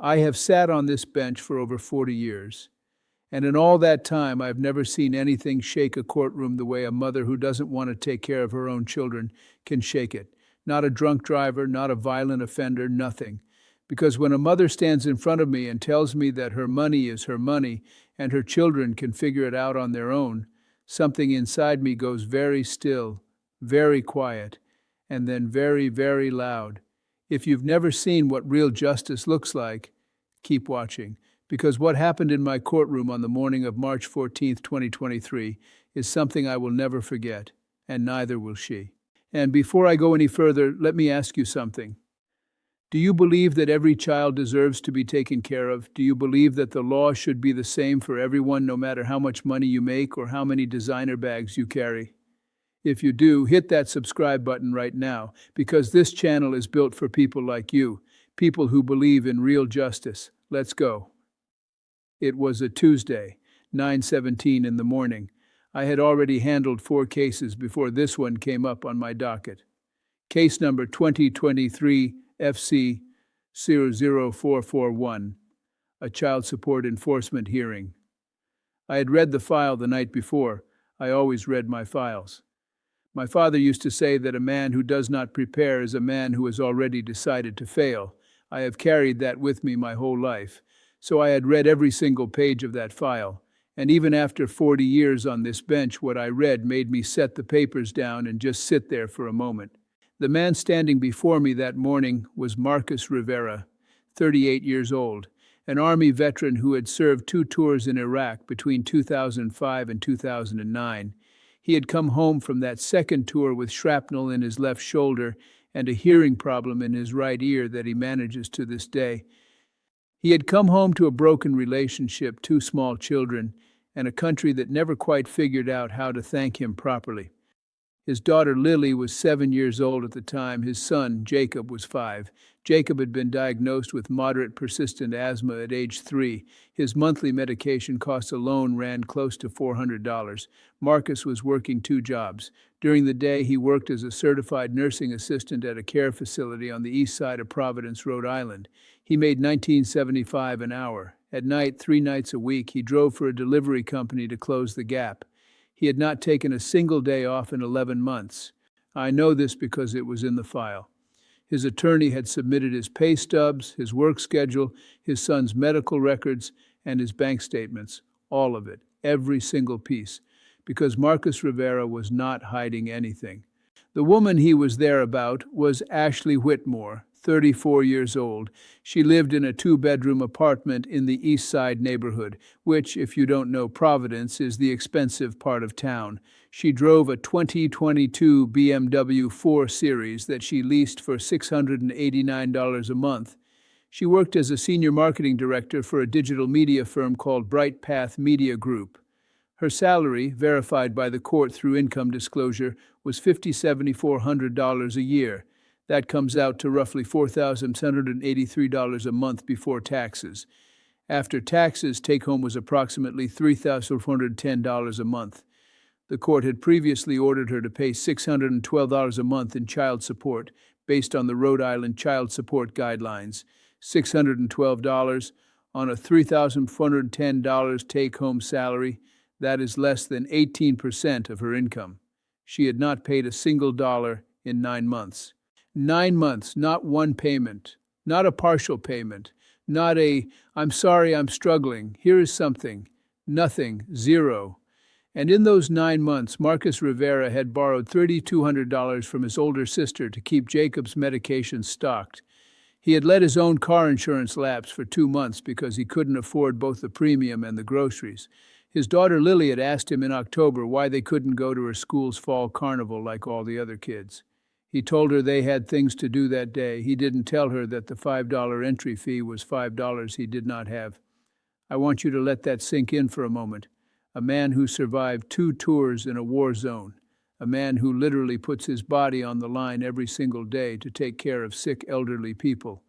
I have sat on this bench for over 40 years, and in all that time I've never seen anything shake a courtroom the way a mother who doesn't want to take care of her own children can shake it. Not a drunk driver, not a violent offender, nothing. Because when a mother stands in front of me and tells me that her money is her money and her children can figure it out on their own, something inside me goes very still, very quiet, and then very, very loud. If you've never seen what real justice looks like, keep watching, because what happened in my courtroom on the morning of March 14th, 2023, is something I will never forget, and neither will she. And before I go any further, let me ask you something. Do you believe that every child deserves to be taken care of? Do you believe that the law should be the same for everyone, no matter how much money you make or how many designer bags you carry? If you do, hit that subscribe button right now, because this channel is built for people like you, people who believe in real justice. Let's go. It was a Tuesday, 9:17 in the morning. I had already handled 4 cases before this one came up on my docket. Case number 2023 FC 00441, a child support enforcement hearing. I had read the file the night before. I always read my files. My father used to say that a man who does not prepare is a man who has already decided to fail. I have carried that with me my whole life. So I had read every single page of that file. And even after 40 years on this bench, what I read made me set the papers down and just sit there for a moment. The man standing before me that morning was Marcus Rivera, 38 years old, an Army veteran who had served 2 tours in Iraq between 2005 and 2009. He had come home from that second tour with shrapnel in his left shoulder and a hearing problem in his right ear that he manages to this day. He had come home to a broken relationship, 2 small children, and a country that never quite figured out how to thank him properly. His daughter Lily was 7 years old at the time. His son, Jacob, was 5. Jacob had been diagnosed with moderate persistent asthma at age 3. His monthly medication cost alone ran close to $400. Marcus was working 2 jobs. During the day, he worked as a certified nursing assistant at a care facility on the east side of Providence, Rhode Island. He made $19.75 an hour. At night, 3 nights a week, he drove for a delivery company to close the gap. He had not taken a single day off in 11 months. I know this because it was in the file. His attorney had submitted his pay stubs, his work schedule, his son's medical records, and his bank statements. All of it, every single piece, because Marcus Rivera was not hiding anything. The woman he was there about was Ashley Whitmore, 34 years old. She lived in a 2-bedroom apartment in the East Side neighborhood, which, if you don't know Providence, is the expensive part of town. She drove a 2022 BMW 4 Series that she leased for $689 a month. She worked as a senior marketing director for a digital media firm called Bright Path Media Group. Her salary, verified by the court through income disclosure, was $7,400 a year. That comes out to roughly $4,783 a month before taxes. After taxes, take-home was approximately $3,410 a month. The court had previously ordered her to pay $612 a month in child support, based on the Rhode Island Child Support Guidelines. $612 on a $3,410 take-home salary, that is less than 18% of her income. She had not paid a single dollar in 9 months. 9 months, not one payment, not a partial payment, not a, "I'm sorry, I'm struggling, here is something." Nothing, zero. And in those 9 months, Marcus Rivera had borrowed $3,200 from his older sister to keep Jacob's medication stocked. He had let his own car insurance lapse for 2 months because he couldn't afford both the premium and the groceries. His daughter Lily had asked him in October why they couldn't go to her school's fall carnival like all the other kids. He told her they had things to do that day. He didn't tell her that the $5 entry fee was $5 he did not have. I want you to let that sink in for a moment. A man who survived 2 tours in a war zone. A man who literally puts his body on the line every single day to take care of sick elderly people.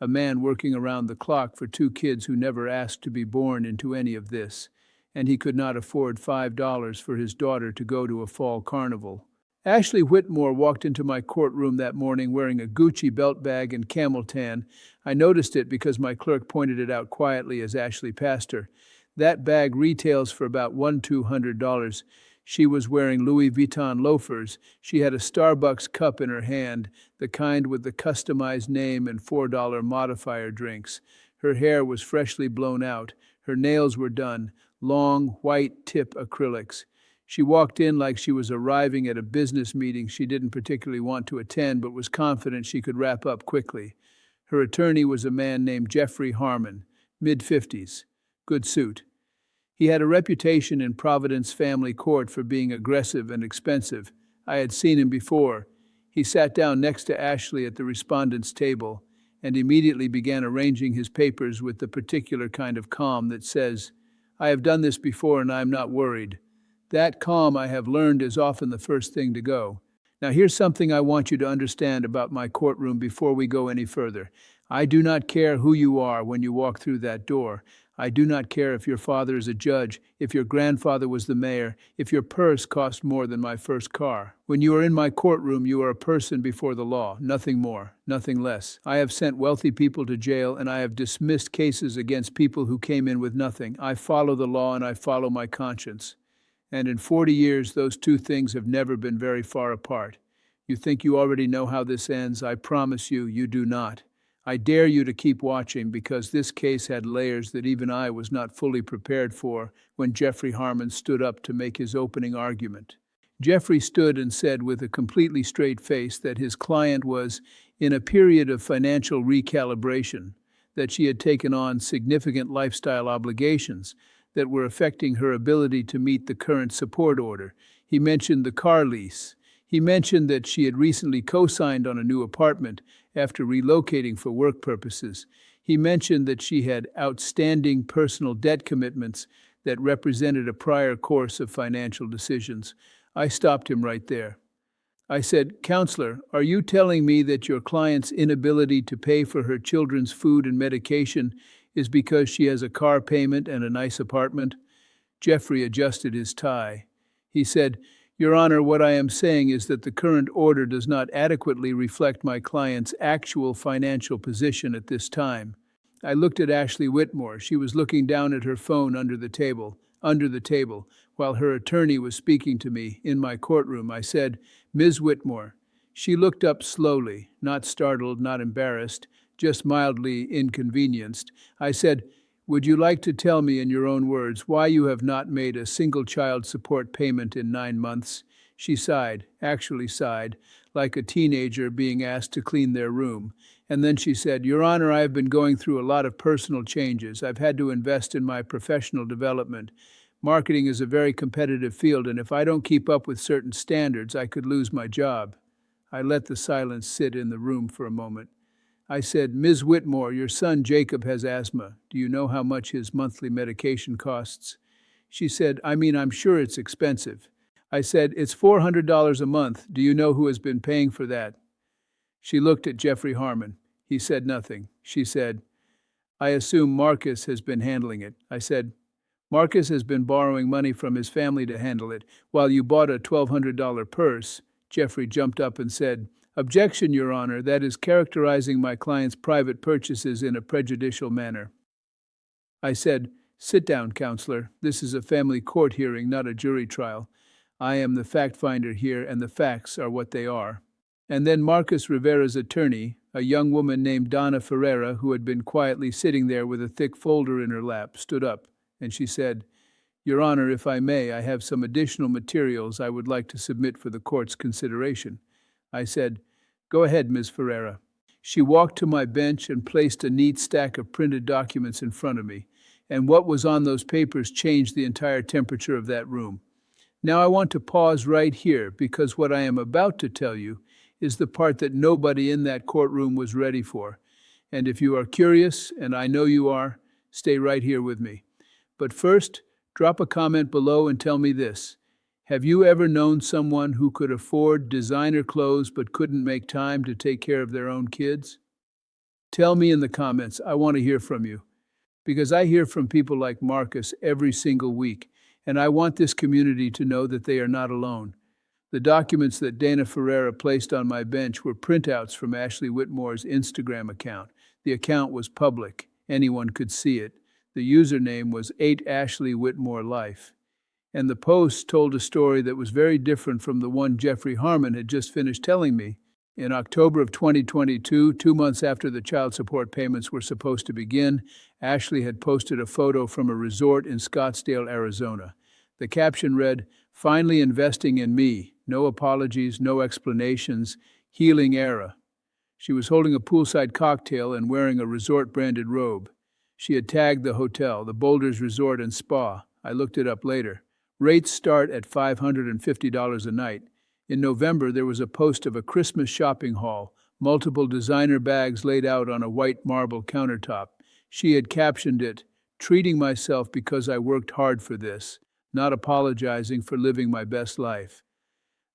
A man working around the clock for 2 kids who never asked to be born into any of this. And he could not afford $5 for his daughter to go to a fall carnival. Ashley Whitmore walked into my courtroom that morning wearing a Gucci belt bag and camel tan. I noticed it because my clerk pointed it out quietly as Ashley passed her. That bag retails for about $1,200. She was wearing Louis Vuitton loafers. She had a Starbucks cup in her hand, the kind with the customized name and $4 modifier drinks. Her hair was freshly blown out. Her nails were done, long, white tip acrylics. She walked in like she was arriving at a business meeting she didn't particularly want to attend but was confident she could wrap up quickly. Her attorney was a man named Jeffrey Harmon, mid-50s. Good suit. He had a reputation in Providence Family Court for being aggressive and expensive. I had seen him before. He sat down next to Ashley at the respondent's table and immediately began arranging his papers with the particular kind of calm that says, "I have done this before and I am not worried." That calm, I have learned, is often the first thing to go. Now here's something I want you to understand about my courtroom before we go any further. I do not care who you are when you walk through that door. I do not care if your father is a judge, if your grandfather was the mayor, if your purse cost more than my first car. When you are in my courtroom, you are a person before the law, nothing more, nothing less. I have sent wealthy people to jail, and I have dismissed cases against people who came in with nothing. I follow the law and I follow my conscience. And in 40 years, those two things have never been very far apart. You think you already know how this ends. I promise you, you do not. I dare you to keep watching because this case had layers that even I was not fully prepared for when Jeffrey Harmon stood up to make his opening argument. Jeffrey stood and said with a completely straight face that his client was in a period of financial recalibration, that she had taken on significant lifestyle obligations that were affecting her ability to meet the current support order. He mentioned the car lease. He mentioned that she had recently co-signed on a new apartment after relocating for work purposes. He mentioned that she had outstanding personal debt commitments that represented a prior course of financial decisions. I stopped him right there. I said, "Counselor, are you telling me that your client's inability to pay for her children's food and medication is because she has a car payment and a nice apartment?" Jeffrey adjusted his tie. He said, "Your Honor, what I am saying is that the current order does not adequately reflect my client's actual financial position at this time." I looked at Ashley Whitmore. She was looking down at her phone under the table, while her attorney was speaking to me in my courtroom. I said, "Ms. Whitmore." She looked up slowly, not startled, not embarrassed, just mildly inconvenienced. I said, "Would you like to tell me in your own words why you have not made a single child support payment in 9 months? She sighed, actually sighed, like a teenager being asked to clean their room. And then she said, "Your Honor, I have been going through a lot of personal changes. I've had to invest in my professional development. Marketing is a very competitive field, and if I don't keep up with certain standards, I could lose my job." I let the silence sit in the room for a moment. I said, "Ms. Whitmore, your son Jacob has asthma. Do you know how much his monthly medication costs?" She said, I'm sure it's expensive." I said, "It's $400 a month. Do you know who has been paying for that?" She looked at Jeffrey Harmon. He said nothing. She said, "I assume Marcus has been handling it." I said, "Marcus has been borrowing money from his family to handle it, while you bought a $1,200 purse." Jeffrey jumped up and said, "Objection, Your Honor, that is characterizing my client's private purchases in a prejudicial manner." I said, "Sit down, counselor. This is a family court hearing, not a jury trial. I am the fact finder here, and the facts are what they are." And then Marcus Rivera's attorney, a young woman named Donna Ferreira, who had been quietly sitting there with a thick folder in her lap, stood up, and she said, "Your Honor, if I may, I have some additional materials I would like to submit for the court's consideration." I said, "Go ahead, Ms. Ferreira." She walked to my bench and placed a neat stack of printed documents in front of me, and what was on those papers changed the entire temperature of that room. Now I want to pause right here because what I am about to tell you is the part that nobody in that courtroom was ready for. And if you are curious, and I know you are, stay right here with me. But first, drop a comment below and tell me this. Have you ever known someone who could afford designer clothes but couldn't make time to take care of their own kids? Tell me in the comments. I want to hear from you. Because I hear from people like Marcus every single week, and I want this community to know that they are not alone. The documents that Dana Ferreira placed on my bench were printouts from Ashley Whitmore's Instagram account. The account was public. Anyone could see it. The username was 8Ashley Whitmore Life. And the post told a story that was very different from the one Jeffrey Harmon had just finished telling me. In October of 2022, 2 months after the child support payments were supposed to begin, Ashley had posted a photo from a resort in Scottsdale, Arizona. The caption read, "Finally investing in me. No apologies, no explanations. Healing era." She was holding a poolside cocktail and wearing a resort-branded robe. She had tagged the hotel, the Boulders Resort and Spa. I looked it up later. Rates start at $550 a night. In November, there was a post of a Christmas shopping haul, multiple designer bags laid out on a white marble countertop. She had captioned it, "Treating myself because I worked hard for this, not apologizing for living my best life."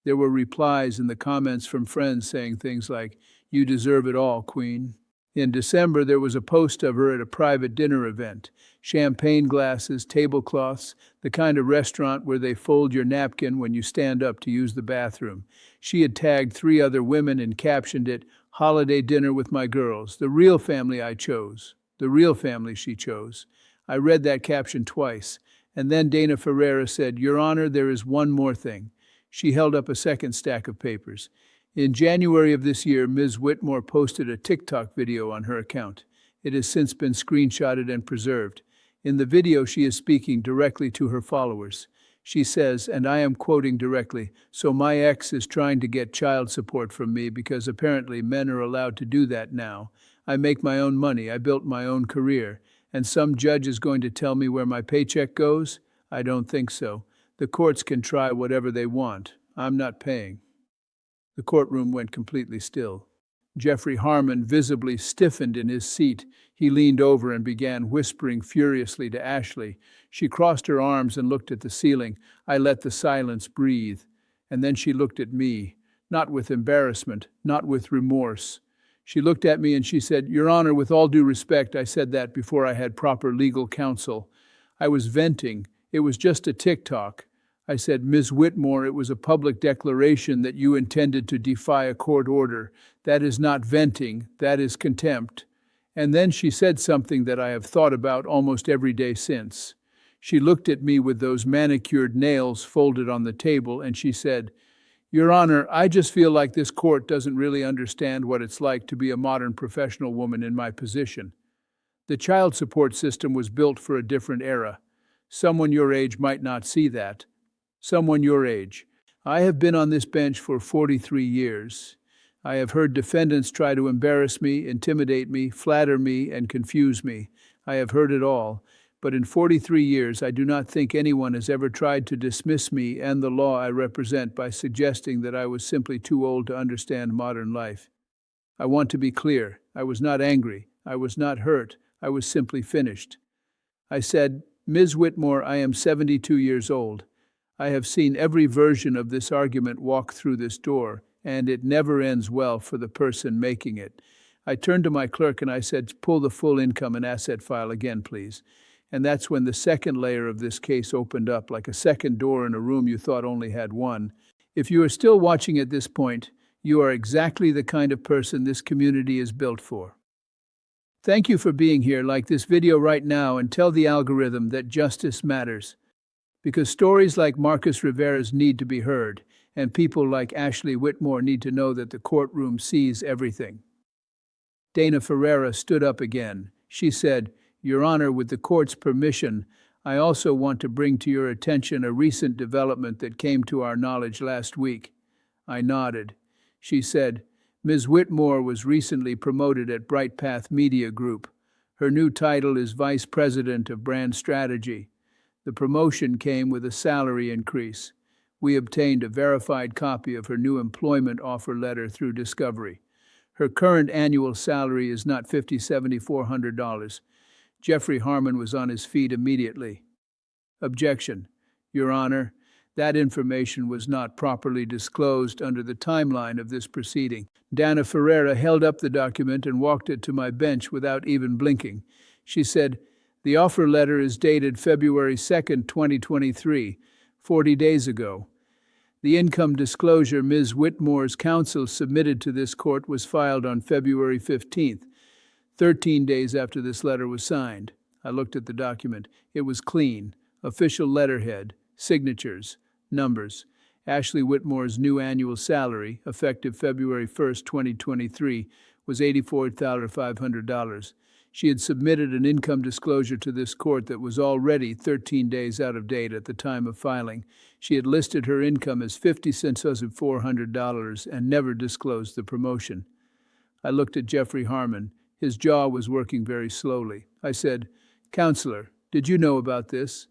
There were replies in the comments from friends saying things like, "You deserve it all, Queen." In December, there was a post of her at a private dinner event. Champagne glasses, tablecloths, the kind of restaurant where they fold your napkin when you stand up to use the bathroom. She had tagged 3 other women and captioned it, "Holiday dinner with my girls, the real family I chose." The real family she chose. I read that caption twice, and then Dana Ferreira said, "Your Honor, there is one more thing." She held up a second stack of papers. In January of this year, Ms. Whitmore posted a TikTok video on her account. It has since been screenshotted and preserved. In the video, she is speaking directly to her followers. She says, and I am quoting directly, "So my ex is trying to get child support from me because apparently men are allowed to do that now. I make my own money, I built my own career, and some judge is going to tell me where my paycheck goes? I don't think so. The courts can try whatever they want. I'm not paying." The courtroom went completely still. Jeffrey Harmon visibly stiffened in his seat. He leaned over and began whispering furiously to Ashley. She crossed her arms and looked at the ceiling. I let the silence breathe. And then she looked at me, not with embarrassment, not with remorse. She looked at me and she said, "Your Honor, with all due respect, I said that before I had proper legal counsel. I was venting. It was just a TikTok." I said, "Ms. Whitmore, it was a public declaration that you intended to defy a court order. That is not venting, that is contempt." And then she said something that I have thought about almost every day since. She looked at me with those manicured nails folded on the table and she said, "Your Honor, I just feel like this court doesn't really understand what it's like to be a modern professional woman in my position. The child support system was built for a different era. Someone your age might not see that. Someone your age. I have been on this bench for 43 years. I have heard defendants try to embarrass me, intimidate me, flatter me, and confuse me. I have heard it all. But in 43 years, I do not think anyone has ever tried to dismiss me and the law I represent by suggesting that I was simply too old to understand modern life. I want to be clear. I was not angry. I was not hurt. I was simply finished. I said, "Ms. Whitmore, I am 72 years old. I have seen every version of this argument walk through this door, and it never ends well for the person making it." I turned to my clerk and I said, "Pull the full income and asset file again, please." And that's when the second layer of this case opened up, like a second door in a room you thought only had one. If you are still watching at this point, you are exactly the kind of person this community is built for. Thank you for being here. Like this video right now and tell the algorithm that justice matters. Because stories like Marcus Rivera's need to be heard, and people like Ashley Whitmore need to know that the courtroom sees everything. Dana Ferreira stood up again. She said, "Your Honor, with the court's permission, I also want to bring to your attention a recent development that came to our knowledge last week." I nodded. She said, "Ms. Whitmore was recently promoted at Bright Path Media Group. Her new title is Vice President of Brand Strategy. The promotion came with a salary increase. We obtained a verified copy of her new employment offer letter through Discovery. Her current annual salary is not $7,400. Jeffrey Harmon was on his feet immediately. "Objection. Your Honor, that information was not properly disclosed under the timeline of this proceeding." Dana Ferreira held up the document and walked it to my bench without even blinking. She said, "The offer letter is dated February 2nd, 2023, 40 days ago. The income disclosure Ms. Whitmore's counsel submitted to this court was filed on February 15th, 13 days after this letter was signed. I looked at the document. It was clean, official letterhead, signatures, numbers. Ashley Whitmore's new annual salary, effective February 1st, 2023, was $84,500. She had submitted an income disclosure to this court that was already 13 days out of date at the time of filing. She had listed her income as $50,400 and never disclosed the promotion. I looked at Jeffrey Harmon. His jaw was working very slowly. I said, "Counselor, did you know about this?"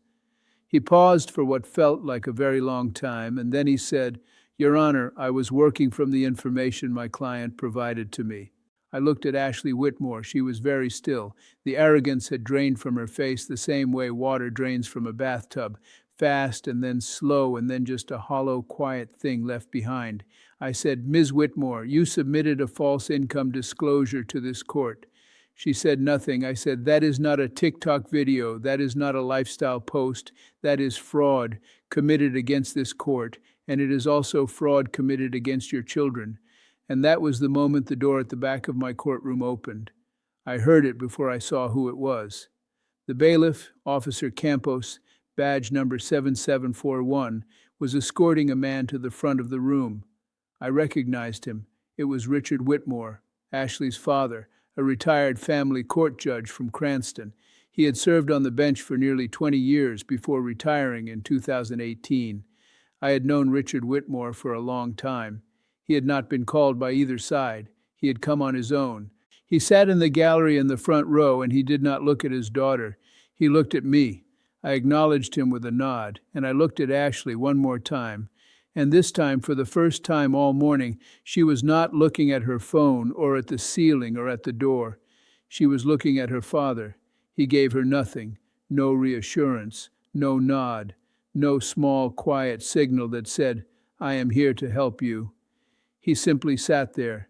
He paused for what felt like a very long time, and then he said, "Your Honor, I was working from the information my client provided to me." I looked at Ashley Whitmore. She was very still. The arrogance had drained from her face the same way water drains from a bathtub, fast and then slow and then just a hollow, quiet thing left behind. I said, "Ms. Whitmore, you submitted a false income disclosure to this court." She said nothing. I said, "That is not a TikTok video. That is not a lifestyle post. That is fraud committed against this court, and it is also fraud committed against your children." And that was the moment the door at the back of my courtroom opened. I heard it before I saw who it was. The bailiff, Officer Campos, badge number 7741, was escorting a man to the front of the room. I recognized him. It was Richard Whitmore, Ashley's father, a retired family court judge from Cranston. He had served on the bench for nearly 20 years before retiring in 2018. I had known Richard Whitmore for a long time. He had not been called by either side. He had come on his own. He sat in the gallery in the front row, and he did not look at his daughter. He looked at me. I acknowledged him with a nod, and I looked at Ashley one more time. And this time, for the first time all morning, she was not looking at her phone or at the ceiling or at the door. She was looking at her father. He gave her nothing, no reassurance, no nod, no small, quiet signal that said, "I am here to help you." He simply sat there,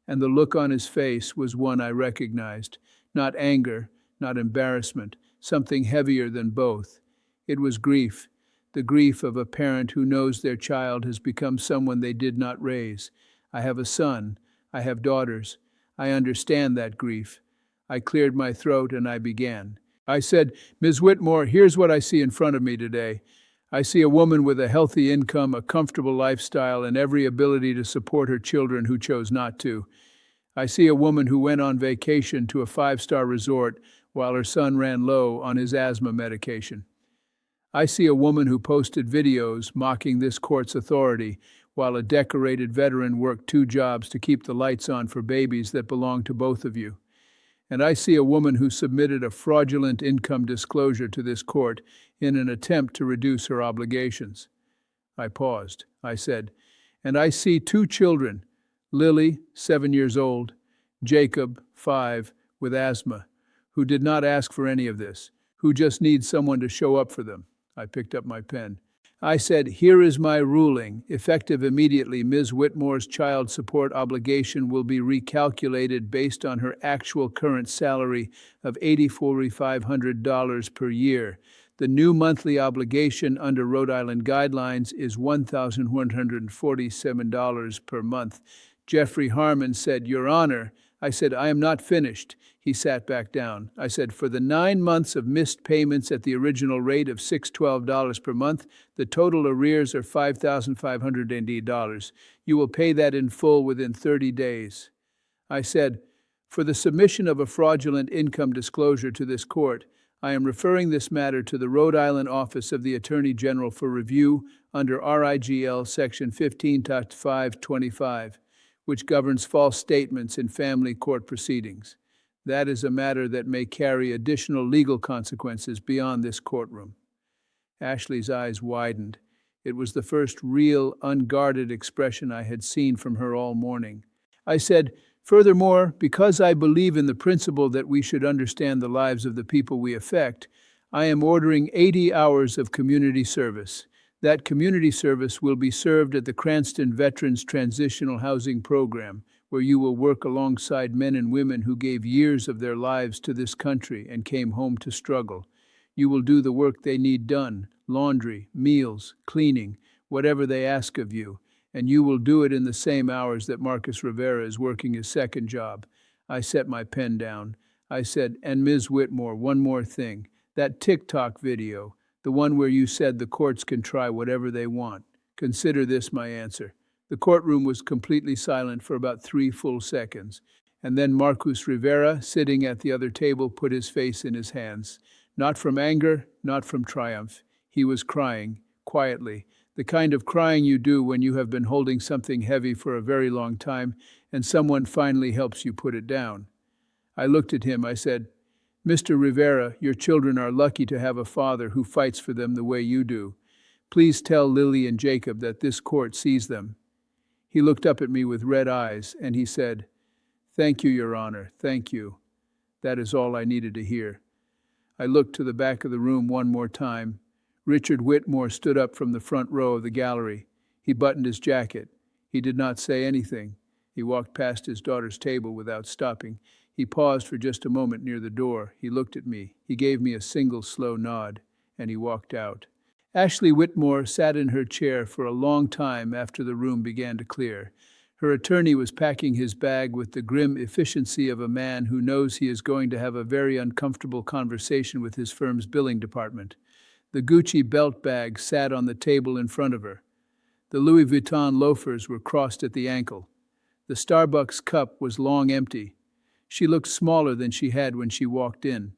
and the look on his face was one I recognized. Not anger, not embarrassment, something heavier than both. It was grief, the grief of a parent who knows their child has become someone they did not raise. I have a son. I have daughters. I understand that grief. I cleared my throat and I began. I said, "Ms. Whitmore, here's what I see in front of me today. I see a woman with a healthy income, a comfortable lifestyle, and every ability to support her children who chose not to. I see a woman who went on vacation to a 5-star resort while her son ran low on his asthma medication. I see a woman who posted videos mocking this court's authority while a decorated veteran worked 2 jobs to keep the lights on for babies that belong to both of you. And I see a woman who submitted a fraudulent income disclosure to this court in an attempt to reduce her obligations." I paused. I said, "And I see 2 children, Lily, 7 years old, Jacob, 5, with asthma, who did not ask for any of this, who just need someone to show up for them." I picked up my pen. I said, "Here is my ruling. Effective immediately, Ms. Whitmore's child support obligation will be recalculated based on her actual current salary of $84,500 per year. The new monthly obligation under Rhode Island guidelines is $1,147 per month." Jeffrey Harmon said, "Your Honor." I said, "I am not finished." He sat back down. I said, "For the 9 months of missed payments at the original rate of $612 per month, the total arrears are $5,580. You will pay that in full within 30 days. I said, "For the submission of a fraudulent income disclosure to this court, I am referring this matter to the Rhode Island Office of the Attorney General for review under RIGL Section 15.525, which governs false statements in family court proceedings. That is a matter that may carry additional legal consequences beyond this courtroom." Ashley's eyes widened. It was the first real, unguarded expression I had seen from her all morning. I said, "Furthermore, because I believe in the principle that we should understand the lives of the people we affect, I am ordering 80 hours of community service. That community service will be served at the Cranston Veterans Transitional Housing Program, where you will work alongside men and women who gave years of their lives to this country and came home to struggle. You will do the work they need done, laundry, meals, cleaning, whatever they ask of you, and you will do it in the same hours that Marcus Rivera is working his second job." I set my pen down. I said, "And Ms. Whitmore, one more thing. That TikTok video, the one where you said the courts can try whatever they want. Consider this my answer." The courtroom was completely silent for about 3 full seconds, and then Marcus Rivera, sitting at the other table, put his face in his hands. Not from anger, not from triumph. He was crying, quietly, the kind of crying you do when you have been holding something heavy for a very long time and someone finally helps you put it down. I looked at him. I said, "Mr. Rivera, your children are lucky to have a father who fights for them the way you do. Please tell Lily and Jacob that this court sees them." He looked up at me with red eyes, and he said, "Thank you, Your Honor, thank you." That is all I needed to hear. I looked to the back of the room one more time. Richard Whitmore stood up from the front row of the gallery. He buttoned his jacket. He did not say anything. He walked past his daughter's table without stopping. He paused for just a moment near the door. He looked at me. He gave me a single slow nod, and he walked out. Ashley Whitmore sat in her chair for a long time after the room began to clear. Her attorney was packing his bag with the grim efficiency of a man who knows he is going to have a very uncomfortable conversation with his firm's billing department. The Gucci belt bag sat on the table in front of her. The Louis Vuitton loafers were crossed at the ankle. The Starbucks cup was long empty. She looked smaller than she had when she walked in.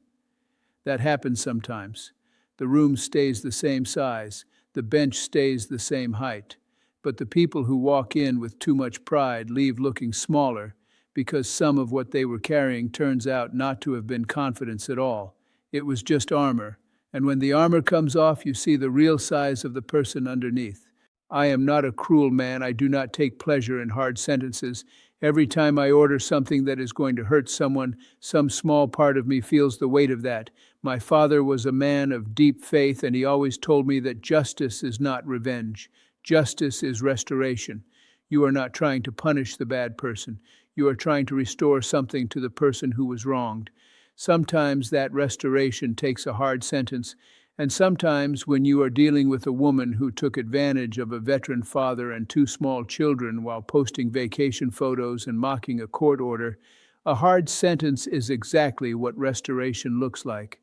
That happens sometimes. The room stays the same size, the bench stays the same height, but the people who walk in with too much pride leave looking smaller because some of what they were carrying turns out not to have been confidence at all. It was just armor, and when the armor comes off, you see the real size of the person underneath. I am not a cruel man. I do not take pleasure in hard sentences. Every time I order something that is going to hurt someone, some small part of me feels the weight of that. My father was a man of deep faith, and he always told me that justice is not revenge. Justice is restoration. You are not trying to punish the bad person. You are trying to restore something to the person who was wronged. Sometimes that restoration takes a hard sentence, and sometimes when you are dealing with a woman who took advantage of a veteran father and 2 small children while posting vacation photos and mocking a court order, a hard sentence is exactly what restoration looks like.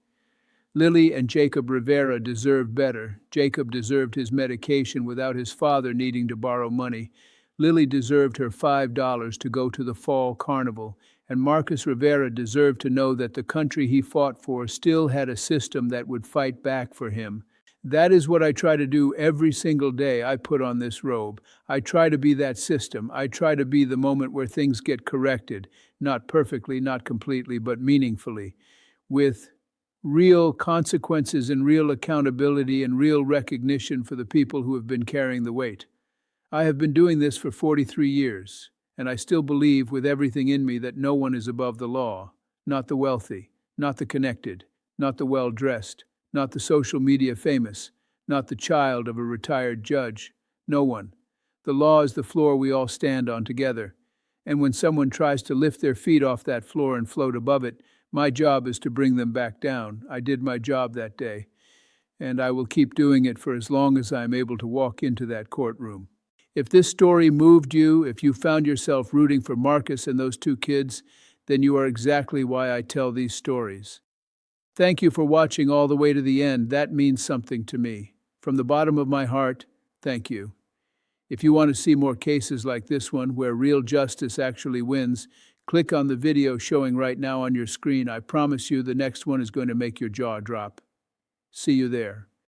Lily and Jacob Rivera deserved better. Jacob deserved his medication without his father needing to borrow money. Lily deserved her $5 to go to the fall carnival, and Marcus Rivera deserved to know that the country he fought for still had a system that would fight back for him. That is what I try to do every single day I put on this robe. I try to be that system. I try to be the moment where things get corrected, not perfectly, not completely, but meaningfully, with real consequences and real accountability and real recognition for the people who have been carrying the weight. I have been doing this for 43 years, and I still believe with everything in me that no one is above the law, not the wealthy, not the connected, not the well-dressed, not the social media famous, not the child of a retired judge. No one. The law is the floor we all stand on together, and when someone tries to lift their feet off that floor and float above it, my job is to bring them back down. I did my job that day, and I will keep doing it for as long as I am able to walk into that courtroom. If this story moved you, if you found yourself rooting for Marcus and those 2 kids, then you are exactly why I tell these stories. Thank you for watching all the way to the end. That means something to me. From the bottom of my heart, thank you. If you want to see more cases like this one where real justice actually wins, click on the video showing right now on your screen. I promise you the next one is going to make your jaw drop. See you there.